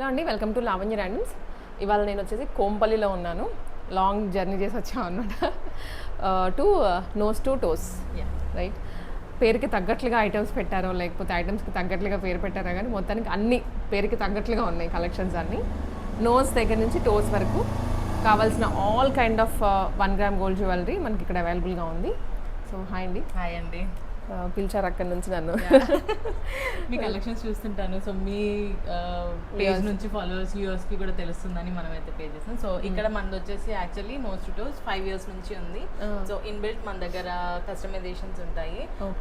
Hello అండి, welcome to Lavanya randoms. ఇవాళ నేను వచ్చేసి కోంపల్లిలో ఉన్నాను. లాంగ్ జర్నీ చేసి వచ్చాను అనమాట. To nose to toes, right. పేరుకి తగ్గట్లుగా ఐటమ్స్ పెట్టారో లేకపోతే ఐటమ్స్కి తగ్గట్లుగా పేరు పెట్టారో కానీ మొత్తానికి అన్ని పేరుకి తగ్గట్లుగా ఉన్నాయి కలెక్షన్స్ అన్నీ. నోస్ దగ్గర నుంచి టోస్ వరకు కావాల్సిన all kind of 1 gram gold jewellery మనకి ఇక్కడ అవైలబుల్గా ఉంది. సో హాయ్ అండి. హాయ్ అండి. పిలిచారు అక్కడి నుంచి నన్ను. మీ కలెక్షన్స్ చూస్తుంటాను. సో మీ పేజ్ నుంచి ఫాలోవర్స్ వ్యూవర్స్కి కూడా తెలుస్తుందని మనమైతే పే చేస్తాం. సో ఇక్కడ మనది వచ్చేసి actually nose to toes 5 years నుంచి ఉంది. సో ఇన్బిల్ట్ మన దగ్గర కస్టమైజేషన్స్ ఉంటాయి.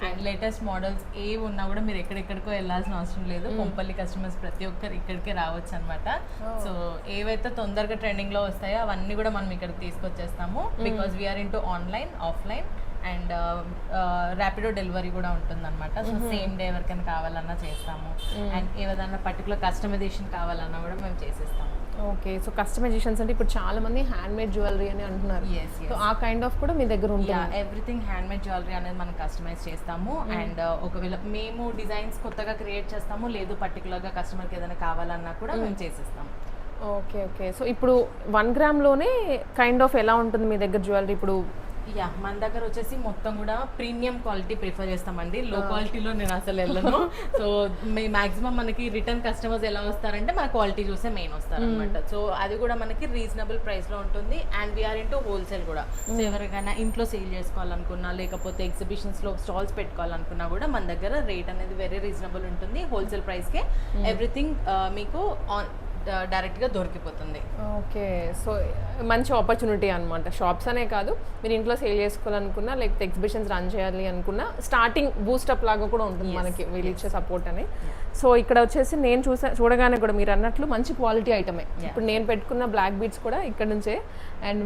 అండ్ లేటెస్ట్ మోడల్స్ ఏవి ఉన్నా కూడా మీరు ఎక్కడెక్కడికో వెళ్ళాల్సిన అవసరం లేదు. కొంపల్లి కస్టమర్స్ ప్రతి ఒక్కరు ఇక్కడికే రావచ్చు అనమాట. సో ఏవైతే తొందరగా ట్రెండింగ్ లో వస్తాయో అవన్నీ కూడా మనం ఇక్కడ తీసుకొచ్చేస్తాము. Because we are into online, offline and Rapido delivery కూడా ఉంటుంది అనమాట. సో సేమ్ డే ఎవరికైనా కావాలన్నా చేస్తాము. అండ్ ఏదైనా పర్టికులర్ కస్టమైజేషన్ కావాలన్నా కూడా మేము చేసేస్తాము. ఓకే, సో కస్టమైజేషన్స్ అంటే ఇప్పుడు చాలా మంది హ్యాండ్ మేడ్ జ్యువెలరీ అని అంటున్నారు. సో ఆ కైండ్ ఆఫ్ కూడా మీ దగ్గర ఉంటుంది. ఎవ్రీథింగ్ హ్యాండ్ మేడ్ జ్యువెలరీ అనేది మనం కస్టమైజ్ చేస్తాము. అండ్ ఒకవేళ మేము డిజైన్స్ కొత్తగా క్రియేట్ చేస్తాము, లేదు పర్టికులర్గా కస్టమర్కి ఏదైనా కావాలన్నా కూడా మేము చేసేస్తాము. ఓకే ఓకే, సో ఇప్పుడు 1 గ్రామ్లోనే కైండ్ ఆఫ్ ఎలా ఉంటుంది మీ దగ్గర జ్యువెలరీ? ఇప్పుడు మన దగ్గర వచ్చేసి మొత్తం కూడా ప్రీమియం క్వాలిటీ ప్రిఫర్ చేస్తామండి. లో క్వాలిటీలో నేను అసలు వెళ్ళను. సో మాక్సిమం మనకి రిటర్న్ కస్టమర్స్ ఎలా వస్తారంటే మన క్వాలిటీ చూసే మెయిన్ వస్తారు అనమాట. సో అది కూడా మనకి రీజనబుల్ ప్రైస్ లో ఉంటుంది. అండ్ వీఆర్ ఇంటూ హోల్సేల్ కూడా. సో ఎవరికైనా ఇంట్లో సేల్ చేసుకోవాలనుకున్నా లేకపోతే ఎగ్జిబిషన్స్ లో స్టాల్స్ పెట్టుకోవాలనుకున్నా కూడా మన దగ్గర రేట్ అనేది వెరీ రీజనబుల్ ఉంటుంది. హోల్సేల్ ప్రైస్ కే ఎవ్రీథింగ్ మీకు డైరెక్ట్గా దొరికిపోతుంది. ఓకే, సో మంచి ఆపర్చునిటీ అనమాట. షాప్స్ అనే కాదు, మీరు ఇంట్లో సేల్ చేసుకోవాలనుకున్నా లేకపోతే ఎగ్జిబిషన్స్ రన్ చేయాలి అనుకున్నా స్టార్టింగ్ బూస్టప్ లాగా కూడా ఉంటుంది మనకి వీళ్ళు ఇచ్చే సపోర్ట్ అని. సో ఇక్కడ వచ్చేసి నేను చూడగానే కూడా మీరు అన్నట్లు మంచి క్వాలిటీ ఐటమే. ఇప్పుడు నేను పెట్టుకున్న బ్లాక్ బీడ్స్ కూడా ఇక్కడ నుంచే, అండ్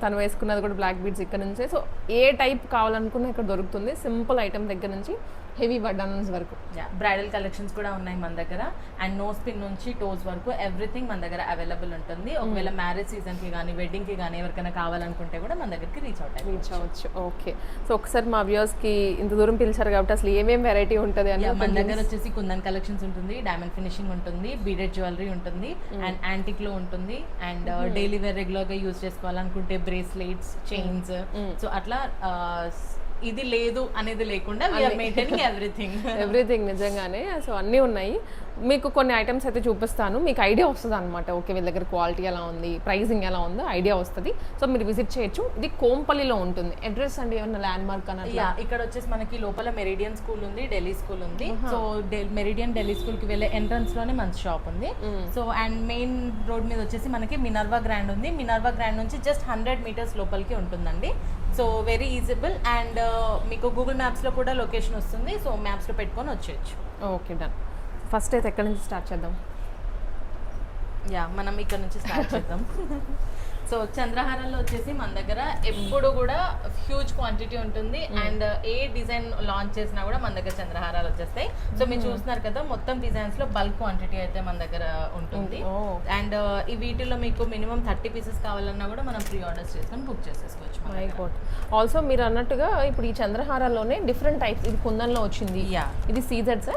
తను వేసుకున్నది కూడా బ్లాక్ బీడ్స్ ఇక్కడ నుంచే. సో ఏ టైప్ కావాలనుకున్నా ఇక్కడ దొరుకుతుంది. సింపుల్ ఐటమ్ దగ్గర నుంచి హెవీ వడ్డాన్స్ వరకు. బ్రైడల్ కలెక్షన్స్ కూడా ఉన్నాయి మన దగ్గర. అండ్ నోస్ పిన్ నుంచి టోస్ వరకు ఎవ్రీథింగ్ మన దగ్గర అవైలబుల్ ఉంటుంది. ఒకవేళ మ్యారేజ్ సీజన్ కి కానీ వెడ్డింగ్ కి కానీ ఎవరికైనా కావాలనుకుంటే కూడా మన దగ్గరికి రీచ్ అవ్వచ్చు. ఓకే, సో ఒకసారి మా వ్యూవర్స్ కి ఇంత దూరం పిలిచారు కాబట్టి అసలు ఏమేమి వెరైటీ ఉంటుంది అని. మన దగ్గర వచ్చేసి కుందన్ కలెక్షన్స్ ఉంటుంది, డైమండ్ ఫినిషింగ్ ఉంటుంది, బీడెడ్ జ్యువెలరీ ఉంటుంది, అండ్ యాంటిక్ లో ఉంటుంది. అండ్ డైలీ వేర్ రెగ్యులర్ గా యూజ్ చేసుకోవాలనుకుంటే బ్రేస్లెట్స్, చైన్స్, సో అట్లా ఇది లేదు అనేది లేకుండా వీఆర్ మెయింటైనింగ్ ఎవ్రీథింగ్ నిజంగానే. సో అన్నీ ఉన్నాయి. మీకు కొన్ని ఐటమ్స్ అయితే చూపిస్తాను, మీకు ఐడియా వస్తుంది అనమాట. ఓకే, వీళ్ళ దగ్గర క్వాలిటీ ఎలా ఉంది, ప్రైసింగ్ ఎలా ఉందో ఐడియా వస్తుంది. సో మీరు విజిట్ చేయొచ్చు. ఇది కోంపల్లిలో ఉంటుంది. అడ్రస్ అండి ఏమన్నా ల్యాండ్ మార్క్ అన్నది? ఇక్కడ వచ్చేసి మనకి లోపల మెరిడియన్ స్కూల్ ఉంది, ఢిల్లీ స్కూల్ ఉంది. సో మెరిడియన్ ఢిల్లీ స్కూల్ కి వెళ్ళే ఎంట్రన్స్ లోనే మన షాప్ ఉంది. సో అండ్ మెయిన్ రోడ్ మీద వచ్చేసి మనకి మినర్వా గ్రాండ్ ఉంది. మినర్వా గ్రాండ్ నుంచి జస్ట్ 100 meters లోపలికి ఉంటుందండి. So very easible. అండ్ మీకు గూగుల్ మ్యాప్స్లో కూడా లొకేషన్ వస్తుంది. సో మ్యాప్స్లో పెట్టుకొని వచ్చేయచ్చు. Okay, done. ఫస్ట్ అయితే ఎక్కడి నుంచి స్టార్ట్ చేద్దాం? మనం ఇక్కడ నుంచి స్టార్ట్ చేద్దాం. సో చంద్రహారాల్లో వచ్చేసి మన దగ్గర ఎప్పుడు కూడా హ్యూజ్ క్వాంటిటీ ఉంటుంది. అండ్ ఏ డిజైన్ లాంచ్ చేసినా కూడా మన దగ్గర చంద్రహారాలు వచ్చేస్తాయి. సో మీరు చూస్తున్నారు కదా, మొత్తం డిజైన్స్ లో బల్క్ క్వాంటిటీ అయితే మన దగ్గర ఉంటుంది. అండ్ ఈ వీటిలో మీకు మినిమం 30 pieces కావాలన్నా కూడా మనం ప్రీ ఆర్డర్స్ చేసుకొని బుక్ చేసేసుకోవచ్చు. ఆల్సో మీరు అన్నట్టుగా ఇప్పుడు ఈ చంద్రహారాల్లోనే డిఫరెంట్ టైప్స్. ఇది కుందన్లో వచ్చింది, ఇది సీజెడ్స్,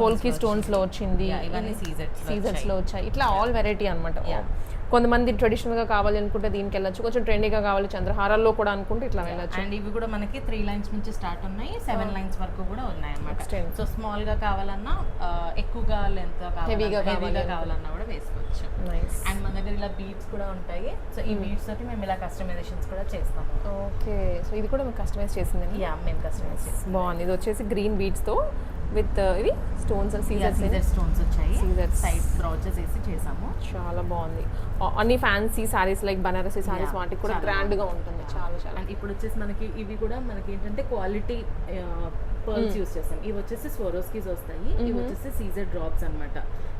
పోల్కి స్టోన్స్ లో వచ్చింది, ఇవన్నీ సీజెడ్స్ లో వచ్చాయి. ఇట్లా ఆల్ వెరైటీ అనమాట. కొంతమంది ట్రెడిషనల్ గా కావాలి అనుకుంటే దీనికి వెళ్ళచ్చు, కొంచెం ట్రెండీగా కావాలి చంద్రహారాల్లో కూడా అనుకుంటే ఇట్లా వెళ్ళచ్చు. అండ్ ఇవి కూడా మనకి 3 lines నుంచి స్టార్ట్ ఉన్నాయి, 7 lines వరకు కూడా ఉన్నాయి అన్నమాట. సో స్మాల్ గా కావాలన్నా, ఎక్కువగా లెంత్ హెవీగా కావాలన్నా కూడా వేసుకోవచ్చు. అండ్ మన దగ్గర ఇలా బీడ్స్ కూడా ఉంటాయి. సో ఈ బీడ్స్ తోటి మేము ఇలా కస్టమైజేషన్స్ కూడా చేస్తాము. ఓకే, సో ఇది కూడా మేము కస్టమైజ్ చేసింది. మేము కస్టమైజ్ చేస్తాం. బాగుంది. ఇది వచ్చేసి గ్రీన్ బీడ్స్ తో విత్ ఇవి స్టోన్స్, సీజర్ స్టోన్స్ వచ్చాయి. సైడ్ బ్రౌచెస్ వేసి చేసాము. చాలా బాగుంది. అన్ని ఫ్యాన్సీ సారీస్ లైక్ బనారసీ సారీస్ వాటికి కూడా గ్రాండ్ గా ఉంటుంది. చాలా చాలా. అండ్ ఇప్పుడు వచ్చేసి మనకి ఇవి కూడా మనకి ఏంటంటే క్వాలిటీ పర్ల్స్ యూస్ చేస్తాం. ఇవి వచ్చేసి స్వరోస్కీస్ వస్తాయి. ఇవి వచ్చేసి సీజర్ డ్రాప్స్ అనమాట.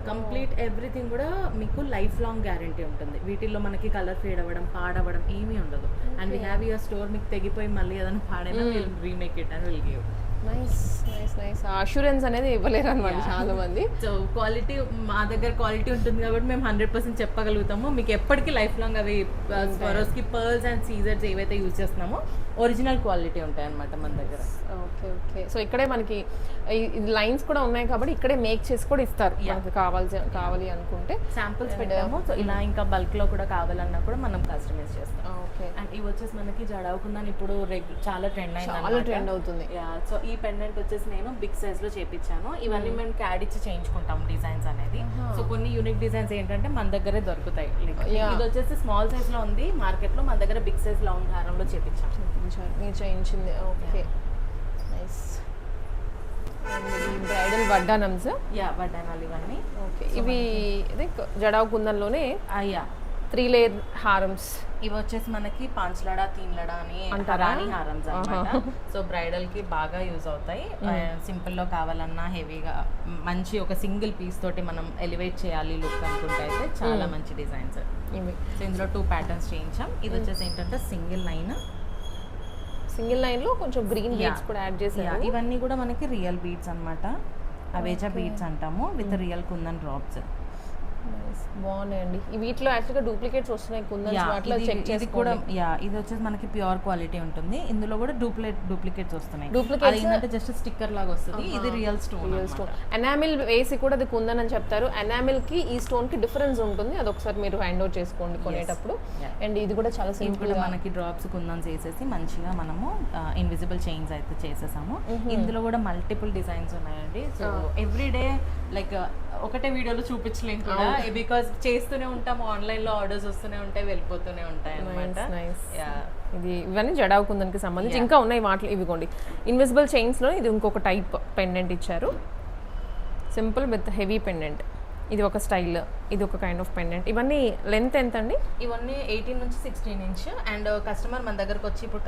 కంప్లీట్ ఎవ్రీథింగ్ కూడా మీకు లైఫ్ లాంగ్ గ్యారంటీ ఉంటుంది. వీటిల్లో మనకి కలర్ ఫేడ్ అవ్వడం, పాడవడం ఏమీ ఉండదు. And we have your store, మీకు తెగిపోయి మళ్ళీ ఏదైనా పాడైనా will remake it and will give. Nice nice nice. Assurance అనేది ఇవ్వలేరు అనమాట చాలా మంది. సో క్వాలిటీ మా దగ్గర క్వాలిటీ ఉంటుంది కాబట్టి మేము 100% చెప్పగలుగుతాము. మీకు ఎప్పటికీ లైఫ్ లాంగ్ అవి స్వరోస్కి పర్ల్స్ అండ్ సీజర్స్ ఏవైతే యూజ్ చేస్తున్నామో ఒరిజినల్ క్వాలిటీ ఉంటాయి అనమాట మన దగ్గర. Okay okay. సో ఇక్కడే మనకి లైన్స్ కూడా ఉన్నాయి కాబట్టి ఇక్కడే మేక్ చేసి కూడా ఇస్తారు మనకి కావాలి అనుకుంటే. శాంపుల్స్ పెట్టాము. సో ఇలా ఇంకా బల్క్ లో కూడా కావాలన్నా కూడా మనం కస్టమైజ్ చేస్తాం. ఓకే. అండ్ ఇవి వచ్చేసి మనకి జడవుకుందని ఇప్పుడు చాలా ట్రెండ్ అయింది, చాలా ట్రెండ్ అవుతుంది. సో ఈ పెండెంట్ వచ్చేసి నేను బిగ్ సైజ్ లో చేపించాను. ఇవన్నీ మేము క్యాడ్ ఇచ్చి చేయించుకుంటాం డిజైన్స్ అనేది. సో కొన్ని యూనిక్ డిజైన్స్ ఏంటంటే మన దగ్గరే దొరుకుతాయి. ఇది వచ్చేసి స్మాల్ సైజ్ లో ఉంది మార్కెట్ లో, మన దగ్గర బిగ్ సైజ్ రౌండ్ హారంలో చేపించాం. మీరు చేయించింది. Okay nice. బ్రైడల్ వడ్డానమ్స్. వడ్డానాలు ఇవన్నీ. ఓకే. ఇవి జడావు కుందన్లోనే 3 లేయర్ హారమ్స్. ఇవి వచ్చేసి మనకి 5 లడా 3 లడా అని రాణి హారమ్స్ అన్నమాట. సో బ్రైడల్ కి బాగా యూజ్ అవుతాయి. సింపుల్ లో కావాలన్నా హెవీగా మంచి ఒక సింగిల్ పీస్ తోటి మనం ఎలివేట్ చేయాలి లుక్ అనుకుంటే అయితే చాలా మంచి డిజైన్స్ ఇవి. సో ఇందులో 2 ప్యాటర్న్స్ చేయించాం. ఇది వచ్చేసి ఏంటంటే సింగిల్ లైన్ లో కొంచెం గ్రీన్ బీడ్స్ కూడా యాడ్ చేశారు. ఇవన్నీ కూడా మనకి రియల్ బీడ్స్ అన్నమాట. అవేజా బీడ్స్ అంటాము విత్ రియల్ కుందన్ డ్రాప్స్. బాగున్నాయండి. వీటిలో యాక్చువల్గా డూప్లికేట్స్ వస్తున్నాయి కుందన్స్, వాటిలో చెక్ చేసి కూడా. ఇది వచ్చేసి మనకి ప్యూర్ క్వాలిటీ ఉంటుంది. ఇందులో కూడా డూప్లికేట్స్ వస్తున్నాయి. డూప్లికేట్స్ ఏంటంటే జస్ట్ స్టిక్కర్ లాగా వస్తుంది. ఇది రియల్ స్టోన్. ఎనామిల్ వేసి కూడా అది కుందన్ అని చెప్తారు. ఎనామిల్ కి ఈ స్టోన్ కి డిఫరెన్స్ ఉంటుంది. అది ఒకసారి మీరు హ్యాండ్ అవుట్ చేసుకోండి కొనేటప్పుడు. అండ్ ఇది కూడా చాలా సింపుల్ గా మనకి డ్రాప్స్ కుందన్స్ వేసేసి మంచిగా మనము ఇన్విజిబుల్ చైన్స్ అయితే చేసేసాము. ఇందులో కూడా మల్టిపుల్ డిజైన్స్ ఉన్నాయండి. సో ఎవ్రీ డే లైక్ ఒకటే వీడియోలో చూపించలేం కూడా, బికాస్ చేస్తూనే ఉంటాము. ఆన్లైన్ లో ఆర్డర్స్ వస్తూనే ఉంటాయి, వెళ్ళిపోతూనే ఉంటాయి అన్నమాట. ఇవన్నీ జడావు కుందన్కి సంబంధించి ఇంకా ఉన్నాయి. వాటిలో ఇవిగోండి ఇన్విజిబుల్ చైన్స్ లో ఇది ఇంకొక టైప్ పెండెంట్ ఇచ్చారు. Simple with heavy pendant. ఇది ఒక స్టైల్, ఇది ఒక కైండ్ ఆఫ్ పెండెంట్. ఇవన్నీ లెంత్ ఎంత అండి? ఇవన్నీ 18 నుంచి 16 ఇంచ్. అండ్ కస్టమర్ మన దగ్గరకు వచ్చి ఇప్పుడు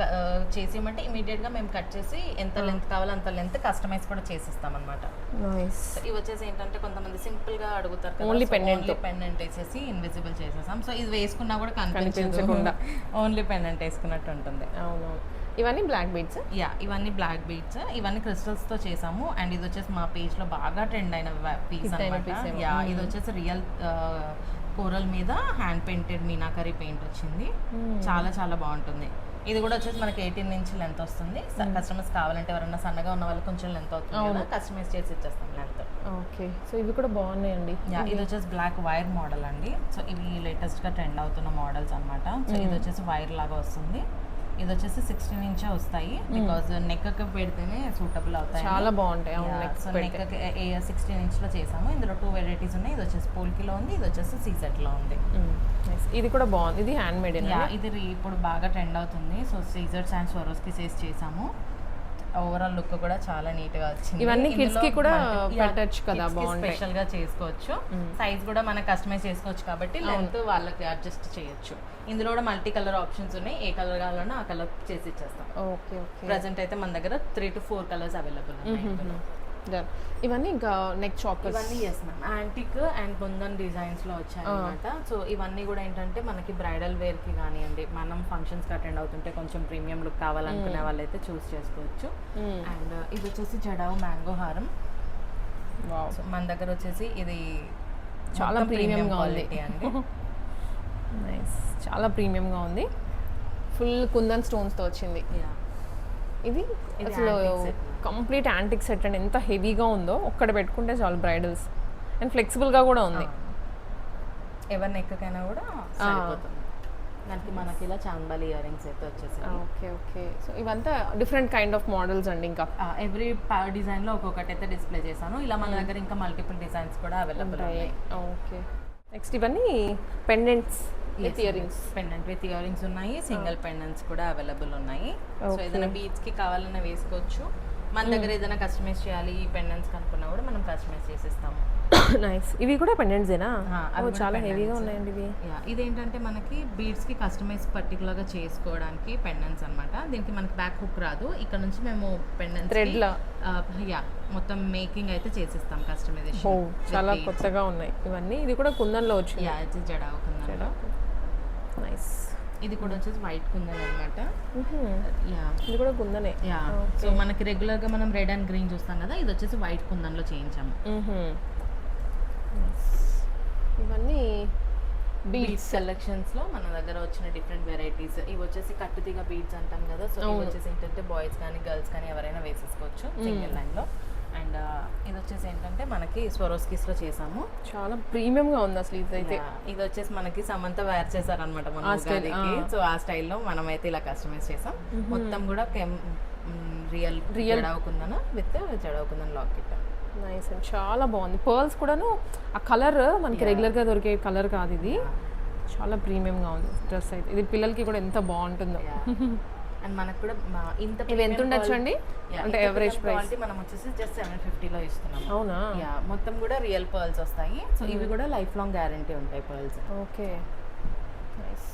చేసేయమంటే ఇమీడియట్ గా మేము కట్ చేసి ఎంత లెంత్ కావాలో అంత లెంత్ కస్టమైజ్ కూడా చేసిస్తాం అనమాట. ఇవి వచ్చేసి ఏంటంటే కొంతమంది సింపుల్ గా అడుగుతారు కదా, ఓన్లీ పెండెంట్ వేసేసి ఇన్విజిబుల్ చేసేసాం. సో ఇది వేసుకున్నా కూడా కనిపించకుండా ఓన్లీ పెండెంట్ వేసుకున్నట్టు ఉంటుంది. అవునవును. ఇవన్నీ బ్లాక్ బీడ్స్. ఇవన్నీ బ్లాక్ బీడ్స్. ఇవన్నీ క్రిస్టల్స్ తో చేసాము. అండ్ ఇది వచ్చేసి మా పేజ్ లో బాగా ట్రెండ్ అయిన పీస్ అన్నమాట. ఇది వచ్చేసి రియల్ కోరల్ మీద హ్యాండ్ పెయింటెడ్ మీనాకరీ పెయింట్ వచ్చింది. చాలా చాలా బాగుంటుంది. ఇది కూడా వచ్చేసి మనకి 18 ఇంచ్ లెంత్ వస్తుంది. కస్టమర్స్ కావాలంటే ఎవరైనా సన్నగా ఉన్న వాళ్ళు కొంచెం లెంత్ అవుతుంది, కస్టమైజ్ చేసి ఇచ్చేస్తాం లెంత్. ఓకే. సో ఇవి కూడా బాగున్నాయండి. ఇది వచ్చేసి బ్లాక్ వైర్ మోడల్ అండి. సో ఇవి లేటెస్ట్ గా ట్రెండ్ అవుతున్న మోడల్స్ అన్నమాట. సో ఇది వచ్చేసి వైర్ లాగా వస్తుంది. ఇది వచ్చేసి 16 ఇంచే వస్తాయి. బికాజ్ నెక్ పెడితేనే సూటబుల్ అవుతాయి, చాలా బాగుంటాయి. సో నెక్ 16 ఇంచ్ లో చేసాము. ఇందులో 2 వెరైటీస్ ఉన్నాయి. ఇది వచ్చేసి పోల్కిలో ఉంది, ఇది వచ్చేసి సీజెట్ లో ఉంది. ఇది కూడా బాగుంది. ఇది హ్యాండ్ మేడ్. ఇది ఇప్పుడు బాగా ట్రెండ్ అవుతుంది. సో సీజర్స్ అండ్ స్వరోస్కి చేసాము. ఓవరాల్ లుక్ కూడా చాలా నీట్ గా వచ్చింది. ఇవన్నీ కిడ్స్ కి కూడా పెట్టొచ్చు కదా, బాగుంటాయి, స్పెషల్ గా చేసుకోవచ్చు. సైజ్ కూడా మనం కస్టమైజ్ చేసుకోవచ్చు కాబట్టి లెంత్ వాళ్ళకి అడ్జస్ట్ చేయొచ్చు. ఇందులో కూడా మల్టీ కలర్ ఆప్షన్స్ ఉన్నాయి. ఏ కలర్ కావాలన్నా ఆ కలర్ చేసి ఇచ్చేస్తాం. Okay okay. ప్రెసెంట్ అయితే మన దగ్గర 3 to 4 కలర్స్ అవైలబుల్ ఉన్నాయి. ఇవన్నీ ఇంకా నెక్ చాకర్స్. ఇవన్నీ యాంటిక్ అండ్ కుందన్ డిజైన్స్ లో వచ్చాయి అనమాట. సో ఇవన్నీ కూడా ఏంటంటే మనకి బ్రైడల్ వేర్ కి కానివ్వండి, మనం ఫంక్షన్స్ కి అటెండ్ అవుతుంటే కొంచెం ప్రీమియం లుక్ కావాలనుకునే వాళ్ళైతే చూస్ చేసుకోవచ్చు. అండ్ ఇది వచ్చేసి జడావు మ్యాంగో హారం. మన దగ్గర వచ్చేసి ఇది చాలా ప్రీమియం క్వాలిటీ అండి. నైస్, చాలా ప్రీమియం గా ఉంది. ఫుల్ కుందన్ స్టోన్స్ తో వచ్చింది. ఇది అసలు కంప్లీట్ యాంటిక్ సెట్ అండి. ఎంత హెవీగా ఉందో, ఒక్కడ పెట్టుకుంటే చాలు బ్రైడల్స్. అండ్ ఫ్లెక్సిబుల్గా కూడా ఉంది. ఎవరి నెక్కైనా కూడా సరిపోతుంది. దానికి మనకి ఇలా చాంబాలి ఇయర్ రింగ్స్ అయితే వచ్చేసాయి. Okay okay. సో ఇవంతా డిఫరెంట్ కైండ్ ఆఫ్ మోడల్స్ అండి. ఇంకా ఎవ్రీ డిజైన్ లో ఒక్కొక్కటి అయితే డిస్ప్లే చేశాను. ఇలా మన దగ్గర ఇంకా మల్టిపుల్ డిజైన్స్ కూడా అవైలబుల్ ఉన్నాయి. ఓకే. నెక్స్ట్ ఇవన్నీ pendants with ear rings. Pendant with ear rings ఉన్నాయి. సింగిల్ పెండెంట్స్ కూడా అవైలబుల్ ఉన్నాయి. సో ఏదైనా బీడ్స్ కి కావాలన్నా వేసుకోవచ్చు. మన దగ్గర ఏదైనా కస్టమైజ్ చేయాలి ఈ పెండెంట్స్ కనుక్కున్నా కూడా మనం కస్టమైజ్ చేసిస్తాము. నైస్. ఇవి కూడా పెండెంట్సేనా? చాలా హెవీగా ఉన్నాయండి ఇవి. ఇదేంటంటే మనకి బీడ్స్ కి కస్టమైజ్ పర్టికులర్ గా చేసుకోవడానికి పెండెంట్స్ అన్నమాట. దీనికి మనకి బ్యాక్ హుక్ రాదు. ఇక్కడ నుంచి మేము పెండెంట్స్ థ్రెడ్ లా మొత్తం మేకింగ్ అయితే చేసిస్తాం కస్టమైజేషన్. చాలా కొత్తగా ఉన్నాయి ఇవన్నీ. ఇది కూడా కుందన్లో వచ్చింది. జడావు కుందన్. నైస్. ఇది కూడా వచ్చేసి వైట్ కుందన్ అనమాట. యా, ఇది కూడా కుందనే. యా. సో మనకి రెగ్యులర్ గా మనం రెడ్ అండ్ గ్రీన్ చూస్తాం కదా, ఇది వచ్చేసి వైట్ కుందన్ లో చేయించాము. ఇవన్నీ బీడ్స్ సెలెక్షన్స్ లో మన దగ్గర వచ్చిన డిఫరెంట్ వెరైటీస్. ఇవి వచ్చేసి కట్టుతీగ బీడ్స్ అంటాం కదా, సో ఇవి వచ్చేసి ఏంటంటే బాయ్స్ కానీ గర్ల్స్ కానీ ఎవరైనా వేసేసుకోవచ్చు సింగిల్ లైన్ లో. అండ్ ఇది వచ్చేసి ఏంటంటే మనకి స్వరోస్కిస్ లో చేసాము. చాలా ప్రీమియం గా ఉంది అసలు ఇదైతే. ఇది వచ్చేసి మనకి సమంత వేర్ చేశారనమాట మన ఉగాదికి. సో ఆ స్టైల్లో మనం అయితే ఇలా కస్టమైజ్ చేసాం. మొత్తం కూడా రియల్ జడవుకుందన విత్ జడవుకుందన లాకెట్. నైస్ అండ్ చాలా బాగుంది. పర్ల్స్ కూడాను ఆ కలర్ మనకి రెగ్యులర్ గా దొరికే కలర్ కాదు ఇది. చాలా ప్రీమియం గా ఉంది డ్రెస్ అయితే. ఇది పిల్లలకి కూడా ఎంత బాగుంటుందో. అండ్ మనకు కూడా ఇంత ఇవి ఎంత ఉండొచ్చు అండి అంటే ఎవరేజ్ ప్రైస్? మనం వచ్చేసి జస్ట్ 750 లో ఇస్తున్నాం. అవునా? యా, మొత్తం కూడా రియల్ పర్ల్స్ వస్తాయి. సో ఇవి కూడా లైఫ్ లాంగ్ గ్యారంటీ ఉంటాయి పర్ల్స్. Okay, nice.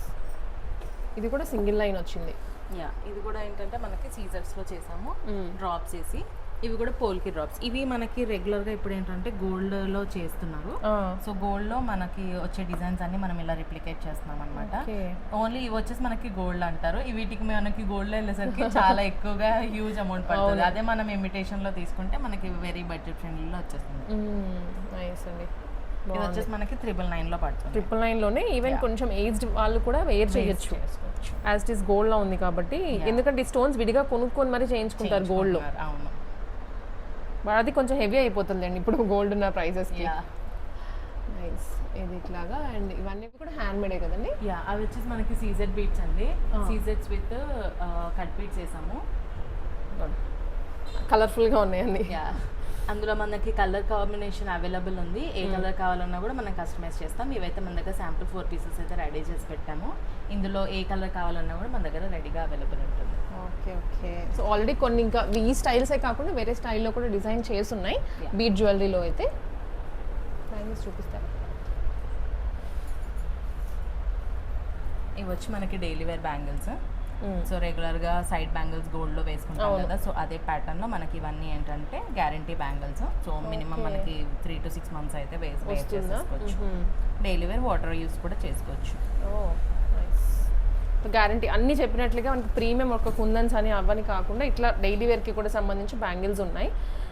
ఇది కూడా సింగిల్ లైన్ వచ్చింది. యా, ఇది కూడా ఏంటంటే మనకి సీజర్స్ లో చేసాము డ్రాప్స్ వేసి. ఇవి కూడా పోల్కి డ్రాప్స్. ఇవి మనకి రెగ్యులర్ గా ఇప్పుడు ఏంటంటే గోల్డ్ లో చేస్తున్నారు. సో గోల్డ్ లో మనకి వచ్చే డిజైన్స్ అన్ని మనం ఇలా రిప్లికేట్ చేస్తున్నాం అనమాట. ఓన్లీ ఇవి వచ్చేసి మనకి గోల్డ్ అంటారు. వీటికి మనకి గోల్డ్ లో వెళ్ళేసరికి చాలా ఎక్కువగా హ్యూజ్ అమౌంట్ పడుతుంది. అదే మనం ఇమిటేషన్ లో తీసుకుంటే మనకి వెరీ బడ్జెట్ ఫ్రెండ్లీలో వచ్చేస్తుంది. నైస్ అండి. ఇది వచ్చేసి మనకి 999 లో పడుతుంది. 999 లోనే ఈవెన్ కొంచెం ఏజ్డ్ వాళ్ళు కూడా వేర్ చేయొచ్చు. యాజ్ ఇట్ ఈస్ గోల్డ్ లో ఉంది కాబట్టి. ఎందుకంటే ఈ స్టోన్స్ విడిగా కొనుక్కొని మరి చేయించుకుంటారు గోల్డ్ లో. అవును, అది కొంచెం హెవీ అయిపోతుందండి ఇప్పుడు గోల్డ్ ఉన్న ప్రైసెస్కి. నైస్. ఇది ఇట్లాగా. అండ్ ఇవన్నీ కూడా హ్యాండ్ మేడే కదండి? యా, అవి వచ్చేసి మనకి సీజెడ్ బీట్స్ అండి. సీజెడ్స్ విత్ కట్ బీట్స్ వేసాము. కలర్ఫుల్గా ఉన్నాయండి. యా, అందులో మనకి కలర్ కాంబినేషన్ అవైలబుల్ ఉంది. ఏ కలర్ కావాలన్నా కూడా మనం కస్టమైజ్ చేస్తాం. ఇవైతే మన దగ్గర శాంపుల్ 4 పీసెస్ అయితే రెడీ చేసి పెట్టాము. ఇందులో ఏ కలర్ కావాలన్నా కూడా మన దగ్గర రెడీగా అవైలబుల్ ఉంటుంది. Okay okay. సో ఆల్రెడీ కొన్ని ఇంకా ఈ స్టైల్సే కాకుండా వేరే స్టైల్లో కూడా డిజైన్ చేసి ఉన్నాయి బీట్ జ్యువెలరీలో అయితే. ప్రైజెస్ చూపిస్తారు. ఇవి వచ్చి మనకి daily wear bangles. So regular గా సైడ్ బ్యాంగిల్స్ గోల్డ్ లో వేసుకుంటాం కదా, సో అదే ప్యాటర్న్ లో మనకి ఇవన్నీ ఏంటంటే గ్యారంటీ బ్యాంగిల్స్. సో మినిమం మనకి 3 to 6 months అయితే వేర్ చేసుకోవచ్చు. డైలీ వేర్ వాటర్ యూస్ కూడా చేసుకోవచ్చు. గ్యారంటీ అన్ని చెప్పినట్లుగా మనకి ప్రీమియం ఒక కుందన్స్ అని అవన్నీ కాకుండా ఇట్లా డైలీ వేర్కి కూడా సంబంధించి బ్యాంగిల్స్ ఉన్నాయి.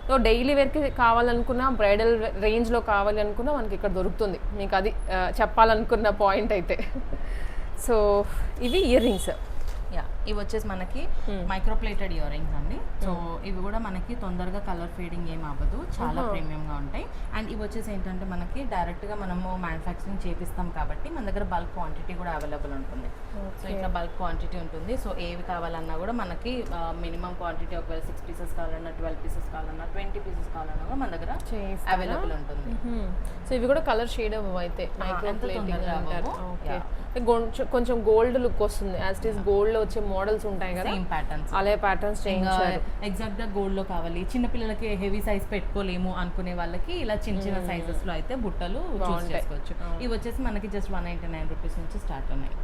సో డైలీ వేర్కి కావాలనుకున్నా బ్రైడల్ రేంజ్లో కావాలి అనుకున్నా మనకి ఇక్కడ దొరుకుతుంది. మీకు అది చెప్పాలనుకున్న పాయింట్ అయితే. సో ఇవి ఇయర్ రింగ్స్. యా, ఇవి వచ్చేసి మనకి మైక్రోప్లేటెడ్ ఇయర్ రింగ్స్ అండి. సో ఇవి కూడా మనకి తొందరగా కలర్ ఫేడింగ్ ఏం అవ్వదు, చాలా ప్రీమియంగా ఉంటాయి. అండ్ ఇవి వచ్చేసి ఏంటంటే మనకి డైరెక్ట్గా మనము మ్యానుఫ్యాక్చరింగ్ చేపిస్తాం కాబట్టి మన దగ్గర బల్క్ క్వాంటిటీ కూడా అవైలబుల్ ఉంటుంది. సో ఇట్లా బల్క్ క్వాంటిటీ ఉంటుంది. సో ఏవి కావాలన్నా కూడా మనకి మినిమం క్వాంటిటీ ఒకవేళ 6 pieces కావాలన్నా, 12 pieces కావాలన్నా, 20 pieces కావాలన్నా కూడా మన దగ్గర అవైలబుల్ ఉంటుంది. సో ఇవి కూడా కలర్ షేడ్ అవ్వవు అయితే, మైక్రోప్లేటింగ్ అంటారు. ఓకే, కొంచెం గోల్డ్ లుక్ వస్తుంది. యాజ్ ఇట్ ఈస్ గోల్డ్ లో వచ్చే మోడల్స్ ఉంటాయి కదా, సేమ్ ప్యాటర్న్స్, అలాగే ప్యాటర్న్స్ చేయించారు. ఎగ్జాక్ట్ గా గోల్డ్ లో కావాలి, చిన్న పిల్లలకి హెవీ సైజ్ పెట్టుకోలేము అనుకునే వాళ్ళకి ఇలా చిన్న చిన్న సైజెస్ లో అయితే బుట్టలు చూస్ చేసుకోవచ్చు. ఇవి వచ్చేసి మనకి జస్ట్ 199 రూపీస్ నుంచి స్టార్ట్ ఉన్నాయి.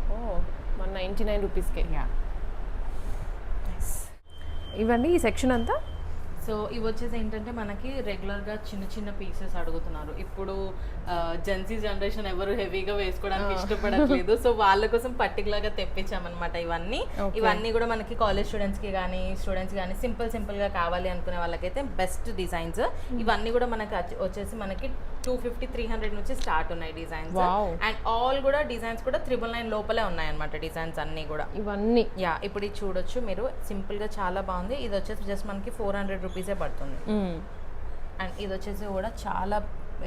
199 రూపీస్కే. ఇవన్నీ ఈ సెక్షన్ అంతా. సో ఇవి వచ్చేసి ఏంటంటే మనకి రెగ్యులర్గా చిన్న చిన్న పీసెస్ అడుగుతున్నారు. ఇప్పుడు జెన్సీ జనరేషన్ ఎవరు హెవీగా వేసుకోవడానికి ఇష్టపడట్లేదు. సో వాళ్ళ కోసం పర్టికులర్గా తెప్పించామన్నమాట ఇవన్నీ కూడా మనకి కాలేజ్ స్టూడెంట్స్కి కానీ స్టూడెంట్స్ కానీ సింపుల్గా కావాలి అనుకునే వాళ్ళకైతే బెస్ట్ డిజైన్స్. ఇవన్నీ కూడా మనకి వచ్చేసి మనకి 250-300 నుంచి స్టార్ట్ ఉన్నాయి డిజైన్స్. అండ్ ఆల్ కూడా డిజైన్స్ కూడా 999 లోపలే ఉన్నాయన్నమాట డిజైన్స్ అన్నీ కూడా. ఇవన్నీ యా, ఇప్పుడు ఇది చూడొచ్చు మీరు, సింపుల్గా చాలా బాగుంది. ఇది వచ్చేసి జస్ట్ మనకి 400 రూపీసే పడుతుంది. అండ్ ఇది వచ్చేసి కూడా చాలా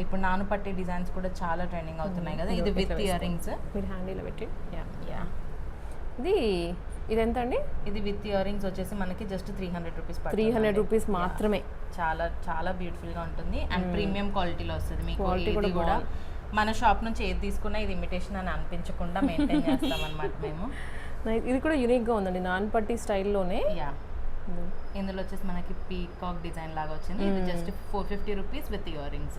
ఇప్పుడు నానుపట్టి డిజైన్స్ కూడా చాలా ట్రెండింగ్ అవుతున్నాయి కదా. ఇది విత్ ఇయర్ రింగ్స్. మీరు హ్యాండిల్ పెట్టి ఇది ఎంత అండి? ఇది విత్ ఇయర్ రింగ్స్ వచ్చేసి మనకి జస్ట్ 300 రూపీస్. 300 రూపీస్ మాత్రమే. చాలా చాలా బ్యూటిఫుల్ గా ఉంటుంది అండ్ ప్రీమియం క్వాలిటీలో వస్తుంది మీకు. ఇది కూడా మన షాప్ నుంచి ఏది తీసుకున్నా ఇది ఇమిటేషన్ అని అనిపించకుండా మెయింటైన్ చేస్తాం అనమాట మేము. ఇది కూడా యూనిక్ గా ఉందండి, నాన్ పట్టి స్టైల్లోనే. యా, ఇందులో వచ్చేసి మనకి పీకాక్ డిజైన్ లాగా వచ్చింది. ఇది just 450 rupees with ear rings.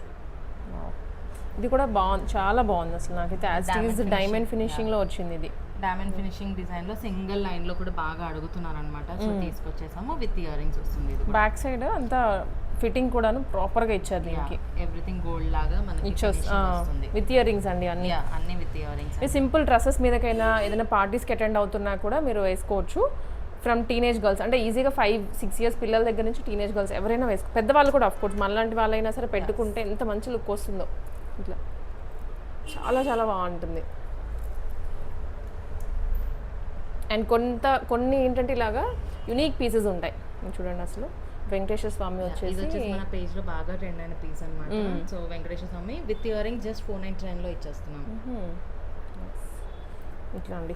ఇది కూడా బాగుంది, చాలా బాగుంది అసలు. నాకైతే as it is diamond finishing లో వచ్చింది. ఇది డైమండ్ ఫినిషింగ్ డిజైన్ లో సింగిల్ లైన్ లో కూడా బాగా అడుగుతున్నారు అనమాట. సో తీసుకొచ్చేసాము, విత్ ఇయర్ రింగ్స్ వస్తుంది. ఇది బ్యాక్ సైడ్ అంతా ఫిట్టింగ్ కూడాను ప్రాపర్గా ఇచ్చారు దీనికి. ఎవ్రీథింగ్ గోల్డ్ లాగా మనకి ఇచ్చొస్ finishing వస్తుంది. విత్ ఇయర్ రింగ్స్ అండి అన్ని. అన్ని విత్ ఇయర్ రింగ్స్. ఈ సింపుల్ డ్రెస్సెస్ మీదకైనా ఏదైనా పార్టీస్కి అటెండ్ అవుతున్నా కూడా మీరు వేసుకోవచ్చు. ఫ్రమ్ టీనేజ్ గర్ల్స్ అంటే ఈజీగా 5-6 ఇయర్స్ పిల్లల దగ్గర నుంచి టీనేజ్ గర్ల్స్ ఎవరైనా వేసుకో, పెద్దవాళ్ళు కూడా ఆఫ్ కోర్స్ మనలాంటి వాళ్ళైనా సరే పెట్టుకుంటే ఎంత మంచి లుక్ వస్తుందో. ఇట్లా చాలా చాలా బాగుంటుంది. అండ్ కొన్ని ఏంటంటే ఇలాగా యునీక్ పీసెస్ ఉంటాయి. చూడండి అసలు వెంకటేశ్వర స్వామి ఇది వచ్చేసి వచ్చేసి మన పేజ్ లో బాగా ట్రెండ్ అయిన పీస్ అన్నమాట. So Venkateswara Swamy with earring just 499 లో ఇచ్చేస్తున్నాం. ఇట్లా అండి,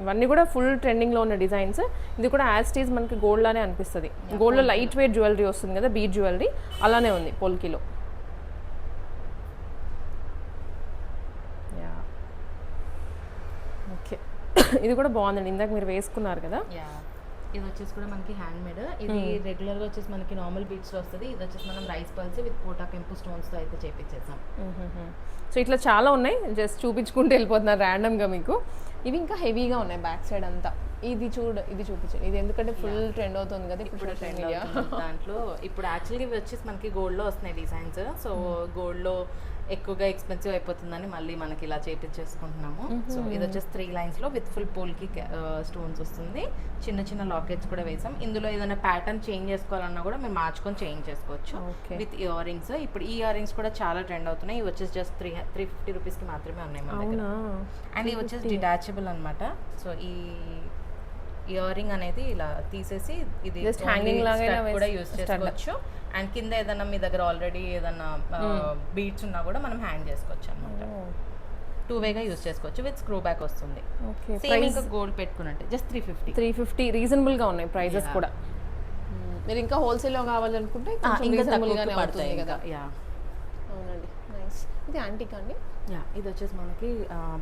ఇవన్నీ కూడా ఫుల్ ట్రెండింగ్లో ఉన్న డిజైన్స్. ఇది కూడా యాజ్ టీజ్ మనకి గోల్డ్ లానే అనిపిస్తుంది. గోల్డ్లో లైట్ వెయిట్ జ్యువెలరీ వస్తుంది కదా, బీడ్ జ్యువెలరీ అలానే ఉంది పోల్కిలో. ఓకే ఇది కూడా బాగుందండి, ఇందాక మీరు వేసుకున్నారు కదా. ఇది వచ్చేసి కూడా మనకి హ్యాండ్ మేడ్. ఇది రెగ్యులర్ గా వచ్చేసి మనకి నార్మల్ బీట్స్ లో వస్తుంది. ఇది వచ్చేసి మనం రైస్ పల్స్ విత్ కోటా కెంపు స్టోన్స్ తో అయితే చేపించేసాం. సో ఇట్లా చాలా ఉన్నాయి, జస్ట్ చూపించుకుంటూ వెళ్ళిపోతున్నారు ర్యాండమ్గా మీకు. ఇవి ఇంకా హెవీగా ఉన్నాయి బ్యాక్ సైడ్ అంతా. ఇది చూపించండి. ఇది ఎందుకంటే ఫుల్ ట్రెండ్ అవుతుంది కదా ఇప్పుడు సోషల్ మీడియా దాంట్లో. ఇప్పుడు యాక్చువల్గా ఇవి వచ్చేసి మనకి గోల్డ్ లో వస్తున్నాయి డిజైన్స్. సో గోల్డ్ లో ఎక్కువగా ఎక్స్పెన్సివ్ అయిపోతుందని మళ్ళీ మనకి ఇలా చేపించేసుకుంటున్నాము. సో ఇది వచ్చేసి 3 లైన్స్ లో విత్ ఫుల్ పోల్కి స్టోన్స్ వస్తుంది. చిన్న చిన్న లాకెట్స్ కూడా వేసాం. ఇందులో ఏదైనా ప్యాటర్న్ చేంజ్ చేసుకోవాలన్నా కూడా మేము మార్చుకొని చేంజ్ చేసుకోవచ్చు విత్ ఇయర్ రింగ్స్. ఇప్పుడు ఈ ఇయర్ రింగ్స్ కూడా చాలా ట్రెండ్ అవుతున్నాయి. ఇవి వచ్చేసి జస్ట్ 350 రూపీస్కి మాత్రమే ఉన్నాయి మన దగ్గర. అండ్ ఇవి వచ్చేసి డిటాచబుల్ అనమాట. సో ఈ ఇయర్ రింగ్ అనేది ఇలా తీసేసి ఇది హ్యాంగింగ్ లాగా కూడా యూస్ చేసుకోవచ్చు. అండ్ కింద ఏదైనా మీ దగ్గర ఆల్రెడీ ఏదైనా బీట్స్ ఉన్నా కూడా మనం హ్యాంగ్ చేసుకోవచ్చు అనమాట. 2 వేగా యూస్ చేసుకోవచ్చు విత్ స్క్రూ బ్యాక్ వస్తుంది. సేమ్ ఇంకా గోల్డ్ పెట్టుకున్నట్టే జస్ట్ 350 రీజనబుల్గా ఉన్నాయి ప్రైజెస్ కూడా. మీరు ఇంకా హోల్సేల్లో కావాలనుకుంటే ఇంకా రీజనబుల్గానే పడుతుంది కదా. అవునండి, నైస్. ఇది యాంటిక్ అండి. ఇది వచ్చేసి మనకి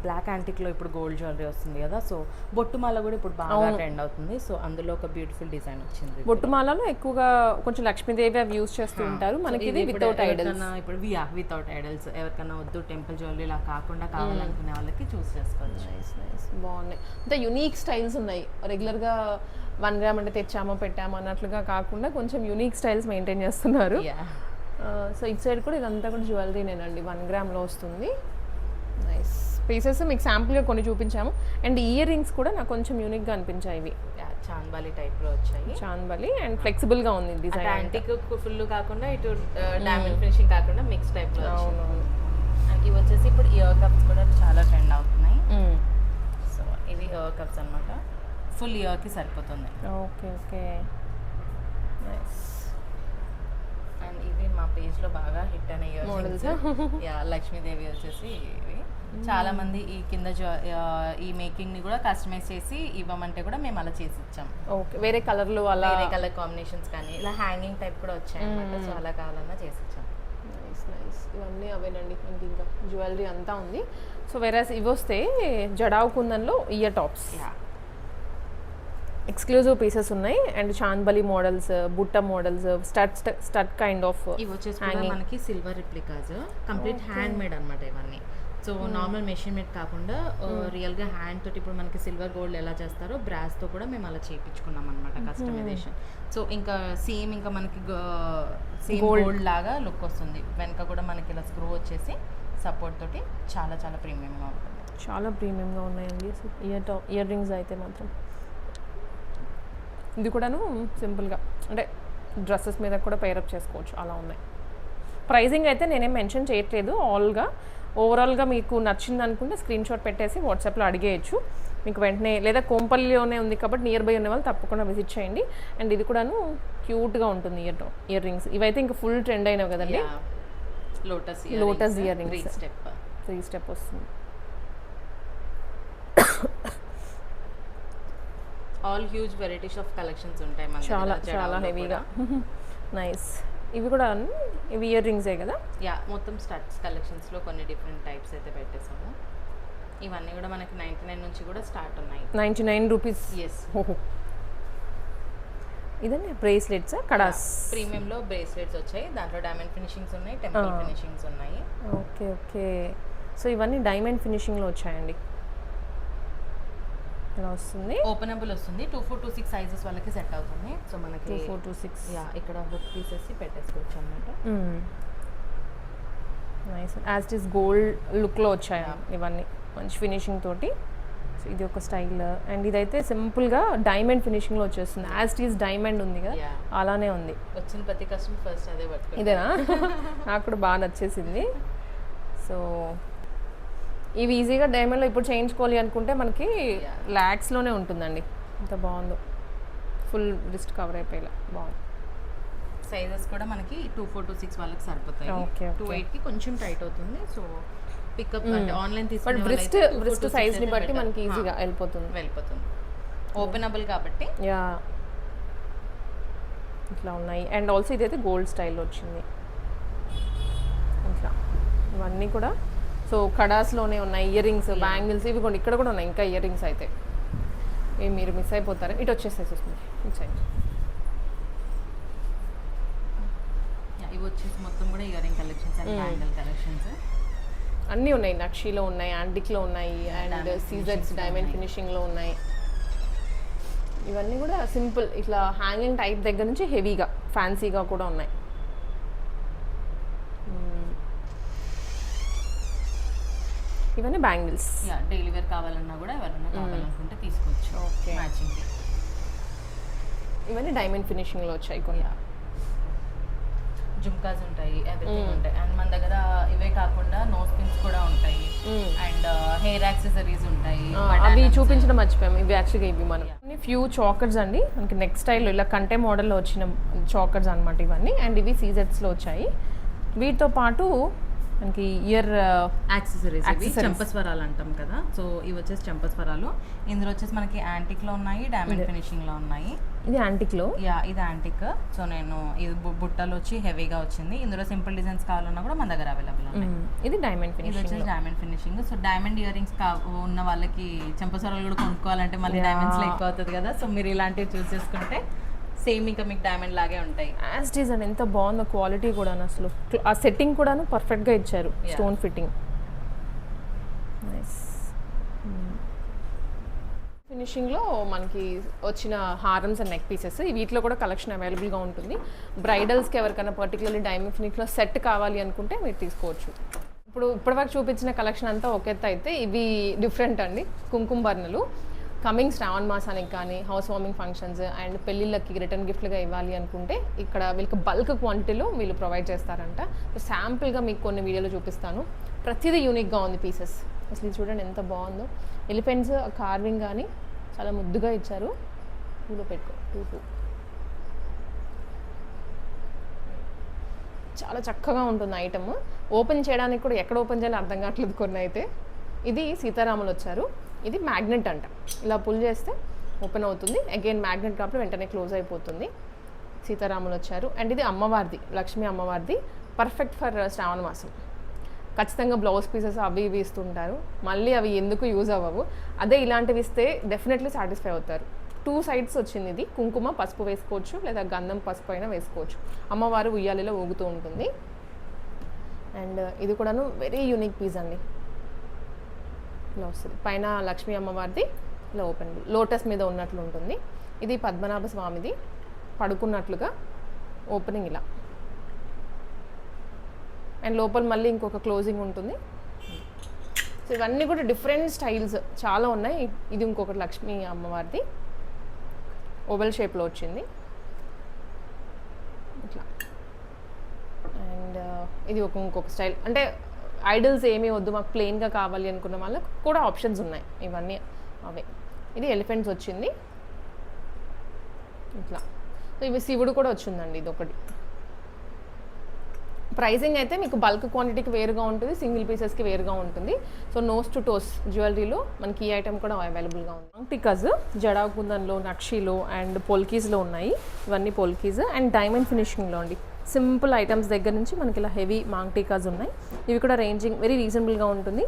బ్లాక్ యాంటిక్లో ఇప్పుడు గోల్డ్ జ్యువెలరీ వస్తుంది కదా. సో బొట్టుమాల కూడా ఇప్పుడు బాగా ట్రెండ్ అవుతుంది. సో అందులో ఒక బ్యూటిఫుల్ డిజైన్ వచ్చింది. బొట్టుమాలలో ఎక్కువగా కొంచెం లక్ష్మీదేవి అవి యూస్ చేస్తూ ఉంటారు. మనకి ఇది వితౌట్ ఐడల్స్. ఇప్పుడు వితౌట్ ఐడల్స్ ఎవరికైనా వద్దు టెంపుల్ జ్యువెలరీ ఇలా కాకుండా కావాలనుకునే వాళ్ళకి చూస్ చేసుకోవచ్చు. నైస్ బాగున్నాయి. అంటే యునీక్ స్టైల్స్ ఉన్నాయి. రెగ్యులర్గా 1 గ్రామ్ అంటే తెచ్చామో పెట్టామో అన్నట్లుగా కాకుండా కొంచెం యూనిక్ స్టైల్స్ మెయింటైన్ చేస్తున్నారు. సో ఇటు సైడ్ కూడా ఇదంతా కూడా జ్యువెలరీనేనండి, 1 గ్రామ్లో వస్తుంది. నైస్ పీసెస్ మీకు శాంపుల్గా కొన్ని చూపించాము. అండ్ ఇయర్ రింగ్స్ కూడా నాకు కొంచెం యూనిక్గా అనిపించాయి. ఇవి చాంద్బాలి టైప్లో వచ్చాయి. చాంద్బాలి అండ్ ఫ్లెక్సిబుల్గా ఉంది డిజైన్. యాంటిక్ ఫుల్ కాకుండా ఇటు డైమండ్ ఫినిషింగ్ కాకుండా మిక్స్ టైప్లో. అవునవును. అండ్ ఇవి వచ్చేసి ఇప్పుడు ఇయర్ కప్స్ కూడా చాలా ట్రెండ్ అవుతున్నాయి. సో ఇవి ఇయర్ కప్స్ అనమాట, ఫుల్ ఇయర్కి సరిపోతుంది. Okay nice. అండ్ ఇవి మా పేజ్లో బాగా హిట్ అయిన ఇయర్ రింగ్స్. లక్ష్మీదేవి వచ్చేసి ఇవి చాలా మంది ఈ కింద ఈ మేకింగ్ ని కూడా కస్టమైజ్ చేసి ఇవ్వమంటే కూడా మేము అలా చేసి ఇచ్చాం. ఓకే, వేరే కలర్లు అలా వేరే కలర్ కాంబినేషన్స్ కానీ ఇలా హ్యాంగింగ్ టైప్ కూడా వచ్చాయి అన్నమాట. సో అలా కావాలన్నా చేసి ఇచ్చాం. నైస్. ఇవన్నీ అవేనండి, ఇంకా జ్యువెలరీ అంతా ఉంది. సో వేరే ఇవి వస్తే jadau కుందన్లో ear tops exclusive pieces ఉన్నాయి. అండ్ చాంద్బలి మోడల్స్, బుట్ట మోడల్స్, స్టడ్ కైండ్ ఆఫ్. ఇవి వచ్చేసి మనకి silver replicas, complete hand made అనమాట ఇవన్నీ. సో నార్మల్ మెషిన్ మేడ్ కాకుండా రియల్గా హ్యాండ్ తోటి ఇప్పుడు మనకి సిల్వర్ గోల్డ్ ఎలా చేస్తారో బ్రాస్తో కూడా మేము అలా చేయించుకున్నాం అనమాట కస్టమైజేషన్. సో ఇంకా సేమ్ ఇంకా మనకి సేమ్ గోల్డ్ లాగా లుక్ వస్తుంది. వెనక కూడా మనకి ఇలా స్క్రూ వచ్చేసి సపోర్ట్ తోటి చాలా చాలా ప్రీమియంగా ఉంటుంది. చాలా ప్రీమియంగా ఉన్నాయండి ఇయర్ రింగ్స్ అయితే మాత్రం. ఇది కూడాను సింపుల్గా అంటే డ్రెస్సెస్ మీద కూడా పేరప్ చేసుకోవచ్చు, అలా ఉన్నాయి. ప్రైజింగ్ అయితే నేనేం మెన్షన్ చేయట్లేదు. ఓవరాల్గా మీకు నచ్చింది అనుకుంటే స్క్రీన్ షాట్ పెట్టేసి వాట్సాప్లో అడిగేయచ్చు మీకు వెంటనే. లేదా కోంపల్లిలోనే ఉంది కాబట్టి నియర్ బై ఉన్న వాళ్ళు తప్పకుండా విజిట్ చేయండి. అండ్ ఇది కూడాను క్యూట్గా ఉంటుంది ఇయర్ రింగ్స్. ఇవైతే ఇంకా ఫుల్ ట్రెండ్ అయినవి కదండి. లోటస్ ఇయర్ రింగ్స్ 3 స్టెప్ వస్తుంది. All huge varieties of collections ఉంటాయి మన చాలా చాలా హెవీగా. నైస్. ఇవి కూడా ఇవి ఇయర్ రింగ్సే కదా. మొత్తం స్టడ్స్ కలెక్షన్స్లో కొన్ని డిఫరెంట్ టైప్స్ అయితే పెట్టేసాము. ఇవన్నీ కూడా మనకి 99 నుంచి కూడా స్టార్ట్ ఉన్నాయి. 99 రూపీస్. ఎస్. ఇదండి బ్రేస్లెట్స్ కడాస్. ప్రీమియంలో బ్రేస్లెట్స్ వచ్చాయి. దాంట్లో డైమండ్ ఫినిషింగ్స్ ఉన్నాయి, టెంపుల్ ఫినిషింగ్స్ ఉన్నాయి. ఓకే. సో ఇవన్నీ డైమండ్ ఫినిషింగ్లో వచ్చాయండి. ఇలా వస్తుంది. ఓపెనబుల్ వస్తుంది. 2426 సైజెస్ వాళ్ళకి సెట్ అవుతుంది. సో మనకి 2426 యా ఇక్కడ హుక్ తీసేసి పెట్టేసుకోవచ్చు అన్నమాట. Nice. As it is gold లుక్లో వచ్చాయి ఇవన్నీ మంచి ఫినిషింగ్ తోటి. సో ఇది ఒక స్టైల్. అండ్ ఇదైతే సింపుల్గా డైమండ్ ఫినిషింగ్లో వచ్చేస్తుంది. యాజ్ ఇట్ ఈస్ డైమండ్ ఉంది కదా అలానే ఉంది. వచ్చిన ప్రతి కస్టమర్ ఫస్ట్ అదే పట్టుకుంటారు. ఇదేనా? నాకు కూడా బాగా నచ్చేసింది. సో ఇవి ఈజీగా డైమండ్లో ఇప్పుడు చేయించుకోవాలి అనుకుంటే మనకి ల్యాక్స్లోనే ఉంటుందండి. ఎంత బాగుందో, ఫుల్ రిస్ట్ కవర్ అయిపోయేలా బాగుంది. సైజెస్ కూడా మనకి 2426 వాళ్ళకి సరిపోతాయి. 28కి కొంచెం టైట్ అవుతుంది. సో పికప్ అంటే ఆన్లైన్ తీసుకునే బ్రిస్ట్ సైజ్ని బట్టి మనకి ఈజీగా వెళ్ళిపోతుంది. ఓపెనబుల్ కాబట్టి యా ఇట్లా ఉన్నాయి. అండ్ ఆల్సో ఇదైతే గోల్డ్ స్టైల్లో వచ్చింది. ఇట్లా ఇవన్నీ కూడా సో కడాస్లోనే ఉన్నాయి. ఇయర్ రింగ్స్, బ్యాంగిల్స్ ఇవి కూడా ఇక్కడ కూడా ఉన్నాయి. ఇంకా ఇయర్ రింగ్స్ అయితే మీరు మిస్ అయిపోతారు. ఇటు వచ్చేసేసి ఇటు సైడ్ ఇవి వచ్చేసి మొత్తం కూడా ear ring collections and bangle collections అన్నీ ఉన్నాయి. నక్షీలో ఉన్నాయి, యాంటిక్లో ఉన్నాయి, అండ్ సీజర్స్ డైమండ్ ఫినిషింగ్లో ఉన్నాయి. ఇవన్నీ కూడా సింపుల్ ఇట్లా హ్యాంగింగ్ టైప్ దగ్గర నుంచి హెవీగా ఫ్యాన్సీగా కూడా ఉన్నాయి. ఇవన్నీ బ్యాంగిల్స్. డైలీ వేర్ కావాలన్నా కూడా ఎవరైనా కావాలనుకుంటే తీసుకోవచ్చు. Okay, matching. ఇవన్నీ డైమండ్ ఫినిషింగ్లో వచ్చాయి కొన్ని. జుమ్కాస్ ఉంటాయి, ఎవ్రీథింగ్ ఉంటాయి. అండ్ మన దగ్గర ఇవే కాకుండా నోస్ పిన్స్ కూడా ఉంటాయి అండ్ హెయిర్ యాక్సెసరీస్ ఉంటాయి. అవి చూపించడం మర్చిపోయాము. ఇవి యాక్చువల్గా ఇవి మనం ఫ్యూ చాకర్స్ అండి. మనకి నెక్స్ట్ స్టైల్లో ఇలా కంటే మోడల్లో వచ్చిన చాకర్స్ అనమాట ఇవన్నీ. అండ్ ఇవి సీజెట్స్లో వచ్చాయి. వీటితో పాటు మనకి ఇయర్ యాక్సెసరీస్, చెంపస్వరాలు అంటాం కదా. సో ఇవి వచ్చేసి చెంపస్వరాలు. ఇందులో వచ్చేసి మనకి యాంటిక్లో ఉన్నాయి, డైమండ్ ఫినిషింగ్లో ఉన్నాయి. ఇది యాంటిక్లో, ఇది యాంటిక్. సో నేను ఇది బుట్టలు వచ్చి హెవీగా వచ్చింది. ఇందులో సింపుల్ డిజైన్స్ కావాలన్నా కూడా మన దగ్గర అవైలబుల్ ఉన్నాయి. ఇది డైమండ్ ఫినిషింగ్. ఇది వచ్చేసి diamond finishing. So diamond ear rings ఉన్న వాళ్ళకి చెంపస్వరాలు కూడా కొనుక్కోవాలంటే మళ్ళీ డైమండ్స్లో ఎక్కువ అవుతుంది కదా. సో మీరు ఇలాంటివి చూస్ చేసుకుంటే సేమ్ ఇంకా మీకు డైమండ్ లాగే ఉంటాయి. యాజ్ ఇట్ ఈస్ అండ్ ఎంత బాగుందో క్వాలిటీ కూడా. అసలు ఆ సెట్టింగ్ కూడాను పర్ఫెక్ట్గా ఇచ్చారు. Stone fitting nice. ఫినిషింగ్లో మనకి వచ్చిన హారమ్స్ అండ్ నెక్ పీసెస్ వీటిలో కూడా కలెక్షన్ అవైలబుల్గా ఉంటుంది. బ్రైడల్స్కి ఎవరికైనా పర్టికులర్లీ డైమండ్ ఫినిష్లో సెట్ కావాలి అనుకుంటే మీరు తీసుకోవచ్చు. ఇప్పటివరకు చూపించిన కలెక్షన్ అంతా ఒక ఎత్తు అయితే ఇవి డిఫరెంట్ అండి. కుంకుమ బర్ణలు కమింగ్ శ్రావణ మాసానికి కానీ హౌస్ వార్మింగ్ ఫంక్షన్స్ అండ్ పెళ్ళిళ్ళకి రిటర్న్ గిఫ్ట్లుగా ఇవ్వాలి అనుకుంటే ఇక్కడ వీళ్ళకి బల్క్ క్వాంటిటీలో వీళ్ళు ప్రొవైడ్ చేస్తారంట. సో శాంపుల్గా మీకు కొన్ని వీడియోలో చూపిస్తాను. ప్రతిదీ యూనిక్గా ఉంది పీసెస్. అసలు చూడండి ఎంత బాగుందో. ఎలిఫెంట్స్ కార్వింగ్ కానీ చాలా ముద్దుగా ఇచ్చారు. పూలో పెట్టుకో టూ చాలా చక్కగా ఉంటుంది ఐటమ్. ఓపెన్ చేయడానికి కూడా ఎక్కడ ఓపెన్ చేయాలో అర్థం కావట్లేదు కొన్ని అయితే. ఇది సీతారాములు వచ్చారు. ఇది మ్యాగ్నెట్ అంట. ఇలా పుల్ చేస్తే ఓపెన్ అవుతుంది. అగైన్ మ్యాగ్నెట్ కాబట్టి వెంటనే క్లోజ్ అయిపోతుంది. సీతారాములు వచ్చారు. అండ్ ఇది అమ్మవారిది, లక్ష్మీ అమ్మవారిది. పర్ఫెక్ట్ ఫర్ శ్రావణ మాసం. ఖచ్చితంగా బ్లౌజ్ పీసెస్ అవి ఇవి ఇస్తుంటారు. మళ్ళీ అవి ఎందుకు యూజ్ అవ్వవు. అదే ఇలాంటివి ఇస్తే డెఫినెట్లీ సాటిస్ఫై అవుతారు. 2 సైడ్స్ వచ్చింది. ఇది కుంకుమ పసుపు వేసుకోవచ్చు, లేదా గంధం పసుపు అయినా వేసుకోవచ్చు. అమ్మవారు ఉయ్యాలిలో ఊగుతూ ఉంటుంది. అండ్ ఇది కూడాను వెరీ యూనిక్ పీస్ అండి. ఇలా వస్తుంది. పైన లక్ష్మీ అమ్మవారిది ఇలా ఓపెన్ లోటస్ మీద ఉన్నట్లు ఉంటుంది. ఇది పద్మనాభ స్వామిది పడుకున్నట్లుగా ఓపెనింగ్ ఇలా. అండ్ లోపల మళ్ళీ ఇంకొక క్లోజింగ్ ఉంటుంది. సో ఇవన్నీ కూడా డిఫరెంట్ స్టైల్స్ చాలా ఉన్నాయి. ఇది ఇంకొకటి లక్ష్మీ అమ్మవారిది ఓవెల్ షేప్లో వచ్చింది ఇట్లా. అండ్ ఇది ఇంకొక స్టైల్. అంటే ఐడల్స్ ఏమీ వద్దు, మాకు ప్లెయిన్గా కావాలి అనుకున్న వాళ్ళకి కూడా ఆప్షన్స్ ఉన్నాయి. ఇవన్నీ అవే. ఇది ఎలిఫెంట్స్ వచ్చింది ఇట్లా. సో ఇవి శివుడు కూడా వచ్చిందండి. ఇది ఒకటి. ప్రైసింగ్ అయితే మీకు బల్క్ క్వాంటిటీకి వేరుగా ఉంటుంది, సింగిల్ పీసెస్కి వేరుగా ఉంటుంది. సో నోస్ టు టోస్ జ్యువెలరీలో మనకి ఈ ఐటమ్ కూడా అవైలబుల్గా ఉంది. యాంటికస్ జడా కుందన్లో, నక్షీలో అండ్ పోల్కీస్లో ఉన్నాయి. ఇవన్నీ పోల్కీస్ అండ్ డైమండ్ ఫినిషింగ్లో అండి. సింపుల్ ఐటమ్స్ దగ్గర నుంచి మనకి ఇలా హెవీ మాంగ్టీకాస్ ఉన్నాయి. ఇవి కూడా రేంజింగ్ వెరీ రీజనబుల్గా ఉంటుంది.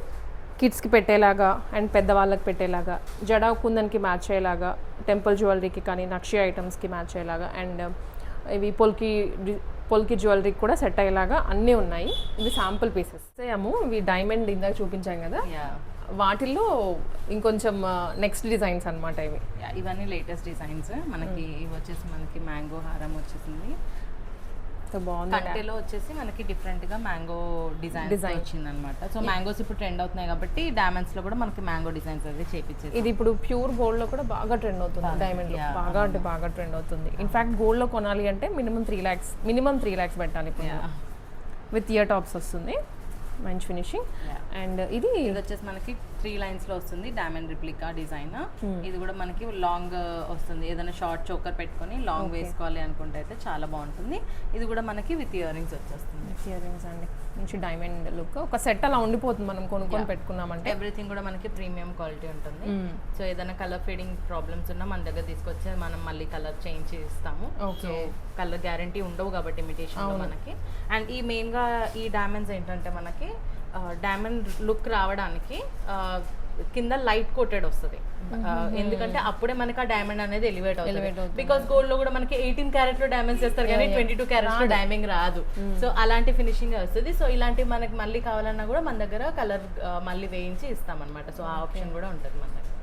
కిడ్స్కి పెట్టేలాగా అండ్ పెద్దవాళ్ళకి పెట్టేలాగా, జడా కుందన్కి మ్యాచ్ అయ్యేలాగా, టెంపుల్ జ్యువెలరీకి కానీ నక్షి ఐటమ్స్కి మ్యాచ్ అయ్యేలాగా. అండ్ ఇవి పొల్కి పొల్కి జ్యువెలరీకి కూడా సెట్ అయ్యేలాగా అన్నీ ఉన్నాయి. ఇవి శాంపుల్ పీసెస్ ఏమో, ఇవి డైమండ్ ఇందాక చూపించాం కదా, వాటిల్లో ఇంకొంచెం నెక్స్ట్ డిజైన్స్ అన్నమాట ఇవి. ఇవన్నీ లేటెస్ట్ డిజైన్స్ మనకి. ఇవి వచ్చేసి మనకి మ్యాంగో హారం వచ్చేసింది. సో బాగుంది. కంటెలో వచ్చేసి మనకి డిఫరెంట్ గా మ్యాంగో డిజైన్ వచ్చింది అనమాట. సో మ్యాంగోస్ ఇప్పుడు ట్రెండ్ అవుతున్నాయి కాబట్టి డైమండ్స్ లో కూడా మనకి మ్యాంగో డిజైన్స్ అది చేపించేది. ఇది ఇప్పుడు ప్యూర్ గోల్డ్ లో కూడా బాగా ట్రెండ్ అవుతుంది. డైమండ్ లో బాగా అంటే బాగా ట్రెండ్ అవుతుంది. ఇన్ఫాక్ట్ గోల్డ్ లో కొనాలి అంటే మినిమం 3 lakhs పెట్టాలి విత్ ఇయర్ టాప్స్ వస్తుంది. మంచి ఫినిషింగ్. అండ్ ఇది వచ్చేసి మనకి 3 lines లో వస్తుంది డైమండ్ రిప్లికా డిజైన్. ఇది కూడా మనకి లాంగ్ వస్తుంది. ఏదైనా షార్ట్ చోకర్ పెట్టుకొని లాంగ్ వేసుకోవాలి అనుకుంటే అయితే చాలా బాగుంటుంది. ఇది కూడా మనకి విత్ ఇయర్ రింగ్స్ వచ్చేస్తుంది. ఇయర్ రింగ్స్ అండి, మంచి డైమండ్ లుక్. ఒక సెట్ అలా ఉండిపోతుంది మనం కొనుక్కొని పెట్టుకున్నామంటే. ఎవ్రీథింగ్ కూడా మనకి ప్రీమియం క్వాలిటీ ఉంటుంది. సో ఏదైనా కలర్ ఫేడింగ్ ప్రాబ్లమ్స్ ఉన్నా మన దగ్గర తీసుకొచ్చి మనం మళ్ళీ కలర్ చేంజ్ చేస్తాము. సో కలర్ గ్యారంటీ ఉండవు కాబట్టి ఇమిటేషన్ మనకి. అండ్ ఈ మెయిన్ గా ఈ డైమండ్స్ ఏంటంటే మనకి డైమండ్ లుక్ రావడానికి కింద లైట్ కోటెడ్ వస్తుంది. ఎందుకంటే అప్పుడే మనకి ఆ డైమండ్ అనేది ఎలివేట్ అవుతుంది. బికాస్ గోల్డ్ లో కూడా మనకి 18 క్యారెట్ లో డైమండ్స్ చేస్తారు కానీ 22 క్యారెట్స్ లో డైమండ్ రాదు. సో అలాంటి ఫినిషింగ్ వస్తుంది. సో ఇలాంటి మనకి మళ్ళీ కావాలన్నా కూడా మన దగ్గర కలర్ మళ్ళీ వేయించి ఇస్తాం అనమాట. సో ఆ ఆప్షన్ కూడా ఉంటుంది మన దగ్గర.